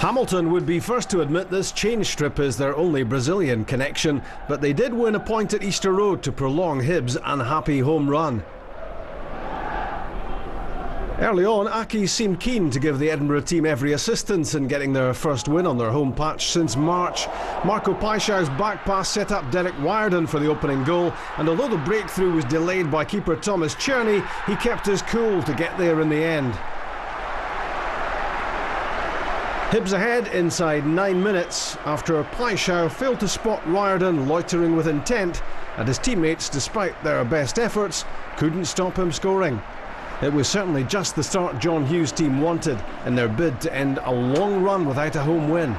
Hamilton would be first to admit this change strip is their only Brazilian connection, but they did win a point at Easter Road to prolong Hibs' unhappy home run. Early on, Aki seemed keen to give the Edinburgh team every assistance in getting their first win on their home patch since March. Marco Paixão's back pass set up Derek Riordan for the opening goal, and although the breakthrough was delayed by keeper Thomas Cherney, he kept his cool to get there in the end. Hibs ahead inside 9 minutes after Paixão failed to spot Riordan loitering with intent, and his teammates, despite their best efforts, couldn't stop him scoring. It was certainly just the start John Hughes' team wanted in their bid to end a long run without a home win.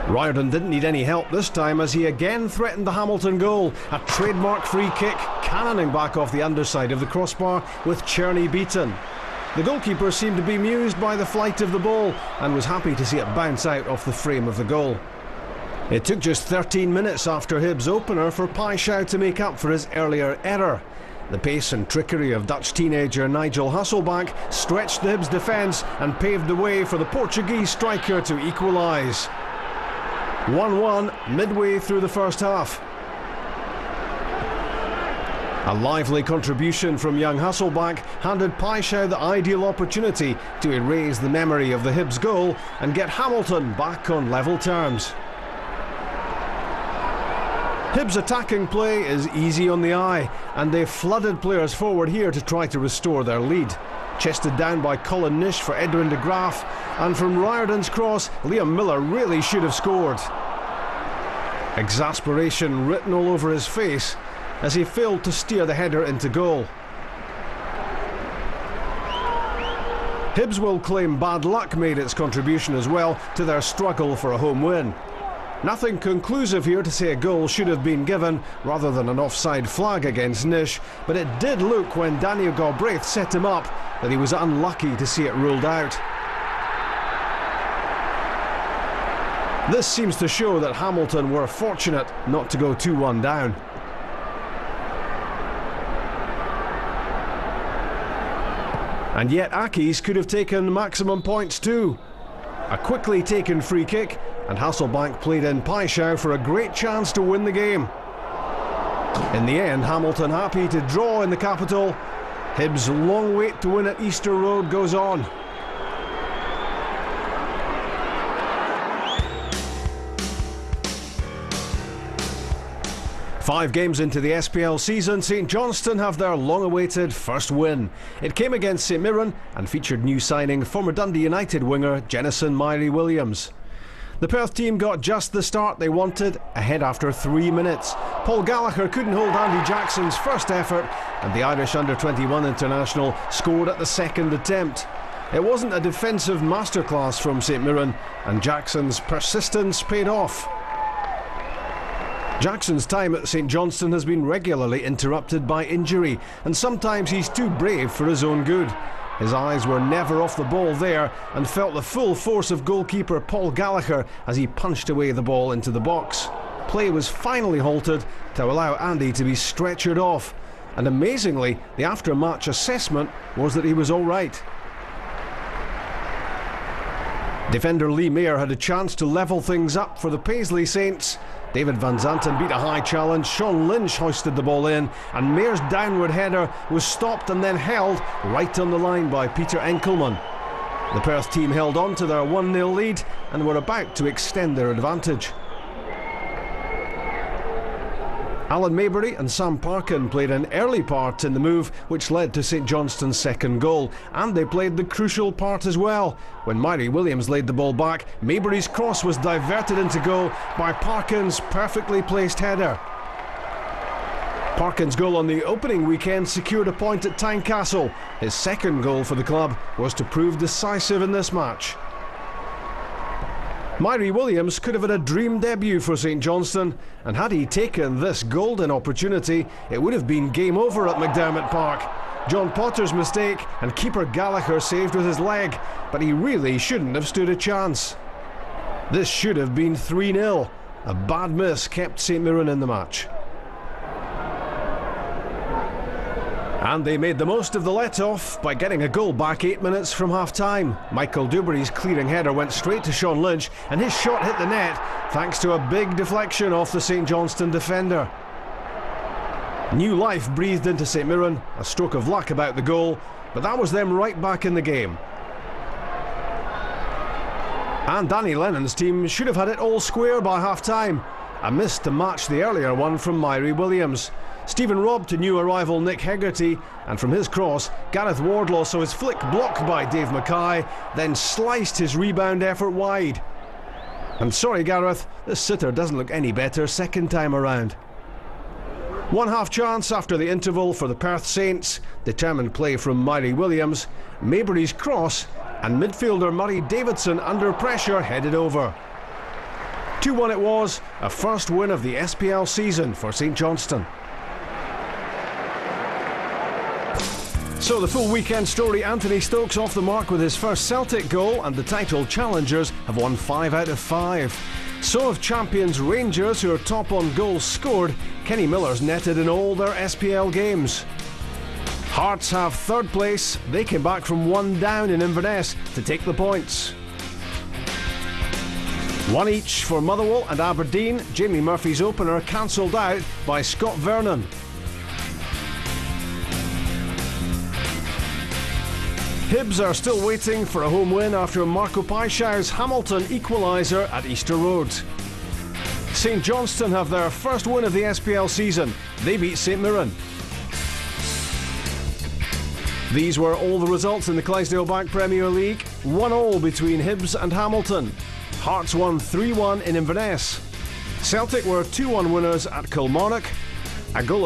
Riordan didn't need any help this time as he again threatened the Hamilton goal. A trademark free kick cannoning back off the underside of the crossbar with Cherney beaten. The goalkeeper seemed to be amused by the flight of the ball and was happy to see it bounce out off the frame of the goal. It took just 13 minutes after Hibs' opener for Paixão to make up for his earlier error. The pace and trickery of Dutch teenager Nigel Hasselbank stretched the Hibs' defence and paved the way for the Portuguese striker to equalise. 1-1 midway through the first half. A lively contribution from young Hasselbank handed Paixão the ideal opportunity to erase the memory of the Hibs goal and get Hamilton back on level terms. Hibs' attacking play is easy on the eye, and they've flooded players forward here to try to restore their lead. Chested down by Colin Nish for Edwin de Graaf, and from Riordan's cross, Liam Miller really should have scored. Exasperation written all over his face as he failed to steer the header into goal. Hibs will claim bad luck made its contribution as well to their struggle for a home win. Nothing conclusive here to say a goal should have been given rather than an offside flag against Nish, but it did look when Daniel Galbraith set him up that he was unlucky to see it ruled out. This seems to show that Hamilton were fortunate not to go 2-1 down. And yet Aki's could have taken maximum points too. A quickly taken free kick, and Hasselbank played in Paixão for a great chance to win the game. In the end, Hamilton happy to draw in the capital. Hibs' long wait to win at Easter Road goes on. Five games into the SPL season, St Johnstone have their long-awaited first win. It came against St Mirren and featured new signing former Dundee United winger Jennison Mairie-Williams. The Perth team got just the start they wanted, ahead after 3 minutes. Paul Gallagher couldn't hold Andy Jackson's first effort, and the Irish under-21 international scored at the second attempt. It wasn't a defensive masterclass from St Mirren, and Jackson's persistence paid off. Jackson's time at St Johnstone has been regularly interrupted by injury, and sometimes he's too brave for his own good. His eyes were never off the ball there and felt the full force of goalkeeper Paul Gallagher as he punched away the ball into the box. Play was finally halted to allow Andy to be stretchered off, and amazingly, the after-match assessment was that he was all right. Defender Lee Mayer had a chance to level things up for the Paisley Saints. David Van Zanten beat a high challenge, Sean Lynch hoisted the ball in, and Mayer's downward header was stopped and then held right on the line by Peter Enkelman. The Perth team held on to their 1-0 lead and were about to extend their advantage. Alan Maybury and Sam Parkin played an early part in the move which led to St Johnstone's second goal, and they played the crucial part as well. When Mairie-Williams laid the ball back, Maybury's cross was diverted into goal by Parkin's perfectly placed header. Parkin's goal on the opening weekend secured a point at Tynecastle. His second goal for the club was to prove decisive in this match. Mairie-Williams could have had a dream debut for St Johnstone, and had he taken this golden opportunity, it would have been game over at McDermott Park. John Potter's mistake and keeper Gallagher saved with his leg, but he really shouldn't have stood a chance. This should have been 3-0. A bad miss kept St Mirren in the match. And they made the most of the let-off by getting a goal back 8 minutes from half-time. Michael Duberry's clearing header went straight to Sean Lynch, and his shot hit the net thanks to a big deflection off the St Johnstone defender. New life breathed into St Mirren, a stroke of luck about the goal, but that was them right back in the game. And Danny Lennon's team should have had it all square by half-time. A miss to match the earlier one from Myrie Williams. Stephen robbed to new arrival Nick Hegarty, and from his cross, Gareth Wardlaw saw his flick blocked by Dave Mackay, then sliced his rebound effort wide. And sorry Gareth, this sitter doesn't look any better second time around. One half chance after the interval for the Perth Saints, determined play from Myrie Williams, Maybury's cross, and midfielder Murray Davidson under pressure headed over. 2-1 it was, a first win of the SPL season for St Johnstone. So the full weekend story: Anthony Stokes off the mark with his first Celtic goal, and the title challengers have won 5 out of 5. So have champions Rangers, who are top on goals scored. Kenny Miller's netted in all their SPL games. Hearts have third place. They came back from 1 down in Inverness to take the points. 1 each for Motherwell and Aberdeen. Jamie Murphy's opener cancelled out by Scott Vernon. Hibs are still waiting for a home win after Marco Paixão's Hamilton equaliser at Easter Road. St Johnstone have their first win of the SPL season. They beat St Mirren. These were all the results in the Clydesdale Bank Premier League. 1-1 between Hibs and Hamilton. Hearts won 3-1 in Inverness. Celtic were 2-1 winners at Kilmarnock. A goal